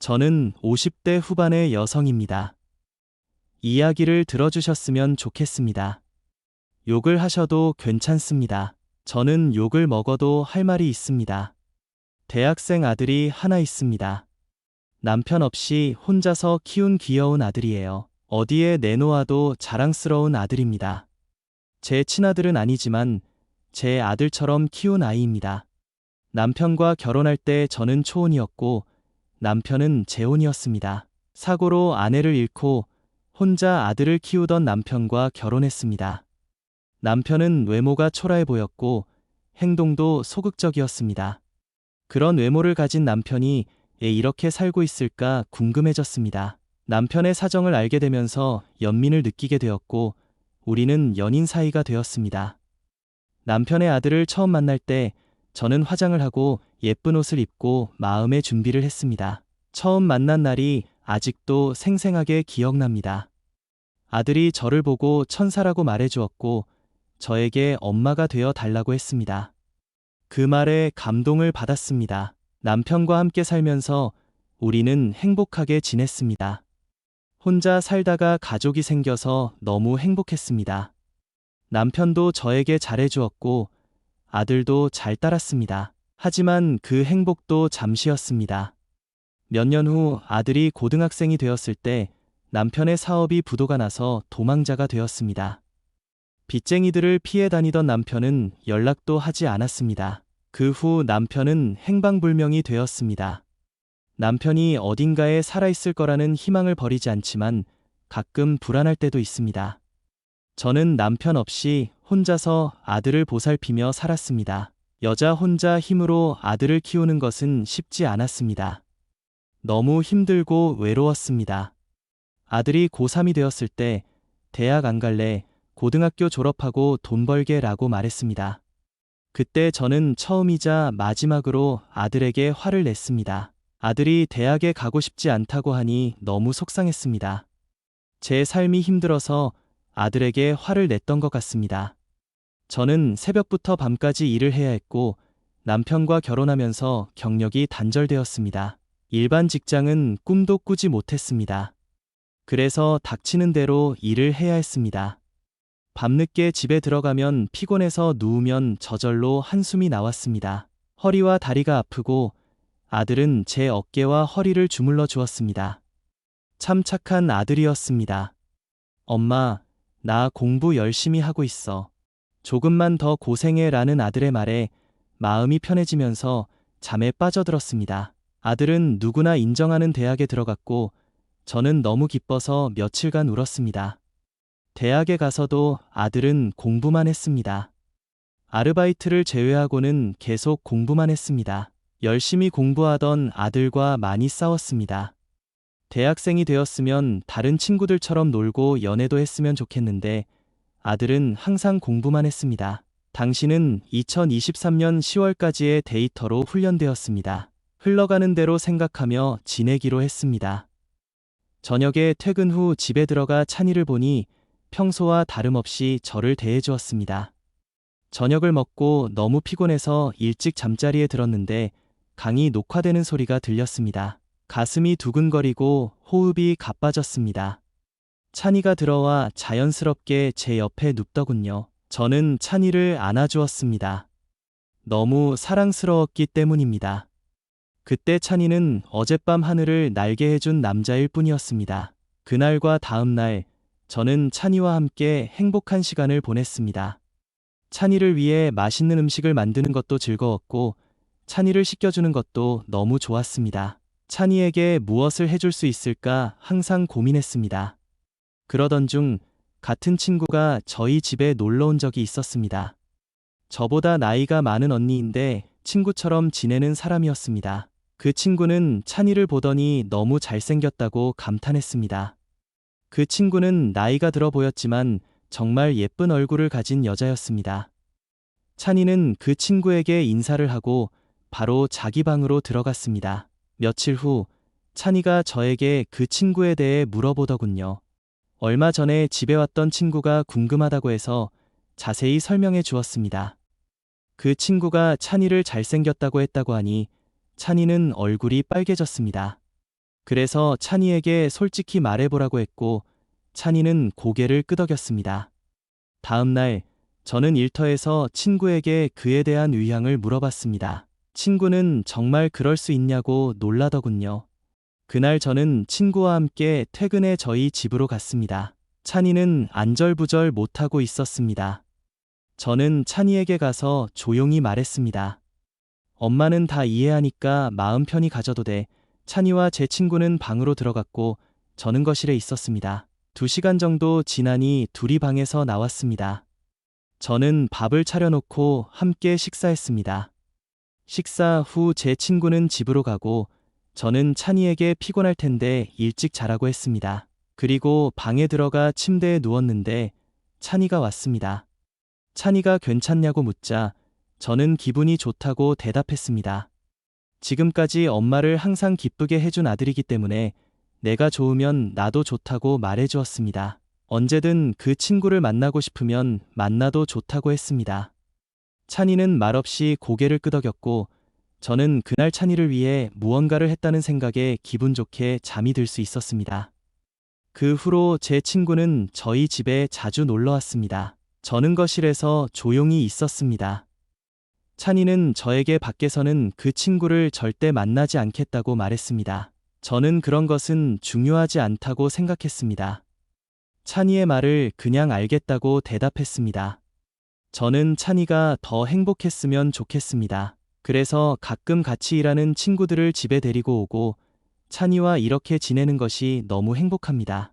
저는 50대 후반의 여성입니다. 이야기를 들어주셨으면 좋겠습니다. 욕을 하셔도 괜찮습니다. 저는 욕을 먹어도 할 말이 있습니다. 대학생 아들이 하나 있습니다. 남편 없이 혼자서 키운 귀여운 아들이에요. 어디에 내놓아도 자랑스러운 아들입니다. 제 친아들은 아니지만 제 아들처럼 키운 아이입니다. 남편과 결혼할 때 저는 초혼이었고 남편은 재혼이었습니다. 사고로 아내를 잃고 혼자 아들을 키우던 남편과 결혼했습니다. 남편은 외모가 초라해 보였고 행동도 소극적이었습니다. 그런 외모를 가진 남편이 왜 이렇게 살고 있을까 궁금해졌습니다. 남편의 사정을 알게 되면서 연민을 느끼게 되었고 우리는 연인 사이가 되었습니다. 남편의 아들을 처음 만날 때 저는 화장을 하고 예쁜 옷을 입고 마음의 준비를 했습니다. 처음 만난 날이 아직도 생생하게 기억납니다. 아들이 저를 보고 천사라고 말해주었고 저에게 엄마가 되어 달라고 했습니다. 그 말에 감동을 받았습니다. 남편과 함께 살면서 우리는 행복하게 지냈습니다. 혼자 살다가 가족이 생겨서 너무 행복했습니다. 남편도 저에게 잘해주었고 아들도 잘 따랐습니다. 하지만 그 행복도 잠시였습니다. 몇 년 후 아들이 고등학생이 되었을 때 남편의 사업이 부도가 나서 도망자가 되었습니다. 빚쟁이들을 피해 다니던 남편은 연락도 하지 않았습니다. 그 후 남편은 행방불명이 되었습니다. 남편이 어딘가에 살아있을 거라는 희망을 버리지 않지만 가끔 불안할 때도 있습니다. 저는 남편 없이 혼자서 아들을 보살피며 살았습니다. 여자 혼자 힘으로 아들을 키우는 것은 쉽지 않았습니다. 너무 힘들고 외로웠습니다. 아들이 고3이 되었을 때 대학 안 갈래, 고등학교 졸업하고 돈 벌게 라고 말했습니다. 그때 저는 처음이자 마지막으로 아들에게 화를 냈습니다. 아들이 대학에 가고 싶지 않다고 하니 너무 속상했습니다. 제 삶이 힘들어서 아들에게 화를 냈던 것 같습니다. 저는 새벽부터 밤까지 일을 해야 했고 남편과 결혼하면서 경력이 단절되었습니다. 일반 직장은 꿈도 꾸지 못했습니다. 그래서 닥치는 대로 일을 해야 했습니다. 밤늦게 집에 들어가면 피곤해서 누우면 저절로 한숨이 나왔습니다. 허리와 다리가 아프고 아들은 제 어깨와 허리를 주물러 주었습니다. 참 착한 아들이었습니다. 엄마, 나 공부 열심히 하고 있어. 조금만 더 고생해 라는 아들의 말에 마음이 편해지면서 잠에 빠져들었습니다. 아들은 누구나 인정하는 대학에 들어갔고 저는 너무 기뻐서 며칠간 울었습니다. 대학에 가서도 아들은 공부만 했습니다. 아르바이트를 제외하고는 계속 공부만 했습니다. 열심히 공부하던 아들과 많이 싸웠습니다. 대학생이 되었으면 다른 친구들처럼 놀고 연애도 했으면 좋겠는데 아들은 항상 공부만 했습니다. 당신은 2023년 10월까지의 데이터로 훈련되었습니다. 흘러가는 대로 생각하며 지내기로 했습니다. 저녁에 퇴근 후 집에 들어가 찬이를 보니 평소와 다름없이 저를 대해주었습니다. 저녁을 먹고 너무 피곤해서 일찍 잠자리에 들었는데 강의 녹화되는 소리가 들렸습니다. 가슴이 두근거리고 호흡이 가빠졌습니다. 찬이가 들어와 자연스럽게 제 옆에 눕더군요. 저는 찬이를 안아주었습니다. 너무 사랑스러웠기 때문입니다. 그때 찬이는 어젯밤 하늘을 날게 해준 남자일 뿐이었습니다. 그날과 다음 날 저는 찬이와 함께 행복한 시간을 보냈습니다. 찬이를 위해 맛있는 음식을 만드는 것도 즐거웠고 찬이를 씻겨주는 것도 너무 좋았습니다. 찬이에게 무엇을 해줄 수 있을까 항상 고민했습니다. 그러던 중 같은 친구가 저희 집에 놀러 온 적이 있었습니다. 저보다 나이가 많은 언니인데 친구처럼 지내는 사람이었습니다. 그 친구는 찬이를 보더니 너무 잘생겼다고 감탄했습니다. 그 친구는 나이가 들어 보였지만 정말 예쁜 얼굴을 가진 여자였습니다. 찬이는 그 친구에게 인사를 하고 바로 자기 방으로 들어갔습니다. 며칠 후 찬이가 저에게 그 친구에 대해 물어보더군요. 얼마 전에 집에 왔던 친구가 궁금하다고 해서 자세히 설명해 주었습니다. 그 친구가 찬이를 잘생겼다고 했다고 하니 찬이는 얼굴이 빨개졌습니다. 그래서 찬이에게 솔직히 말해보라고 했고, 찬이는 고개를 끄덕였습니다. 다음 날, 저는 일터에서 친구에게 그에 대한 의향을 물어봤습니다. 친구는 정말 그럴 수 있냐고 놀라더군요. 그날 저는 친구와 함께 퇴근해 저희 집으로 갔습니다. 찬이는 안절부절 못하고 있었습니다. 저는 찬이에게 가서 조용히 말했습니다. 엄마는 다 이해하니까 마음 편히 가져도 돼. 찬이와 제 친구는 방으로 들어갔고 저는 거실에 있었습니다. 2시간 정도 지나니 둘이 방에서 나왔습니다. 저는 밥을 차려놓고 함께 식사했습니다. 식사 후 제 친구는 집으로 가고 저는 찬이에게 피곤할 텐데 일찍 자라고 했습니다. 그리고 방에 들어가 침대에 누웠는데 찬이가 왔습니다. 찬이가 괜찮냐고 묻자 저는 기분이 좋다고 대답했습니다. 지금까지 엄마를 항상 기쁘게 해준 아들이기 때문에 내가 좋으면 나도 좋다고 말해주었습니다. 언제든 그 친구를 만나고 싶으면 만나도 좋다고 했습니다. 찬이는 말없이 고개를 끄덕였고 저는 그날 찬이를 위해 무언가를 했다는 생각에 기분 좋게 잠이 들 수 있었습니다. 그 후로 제 친구는 저희 집에 자주 놀러 왔습니다. 저는 거실에서 조용히 있었습니다. 찬이는 저에게 밖에서는 그 친구를 절대 만나지 않겠다고 말했습니다. 저는 그런 것은 중요하지 않다고 생각했습니다. 찬이의 말을 그냥 알겠다고 대답했습니다. 저는 찬이가 더 행복했으면 좋겠습니다. 그래서 가끔 같이 일하는 친구들을 집에 데리고 오고 찬이와 이렇게 지내는 것이 너무 행복합니다.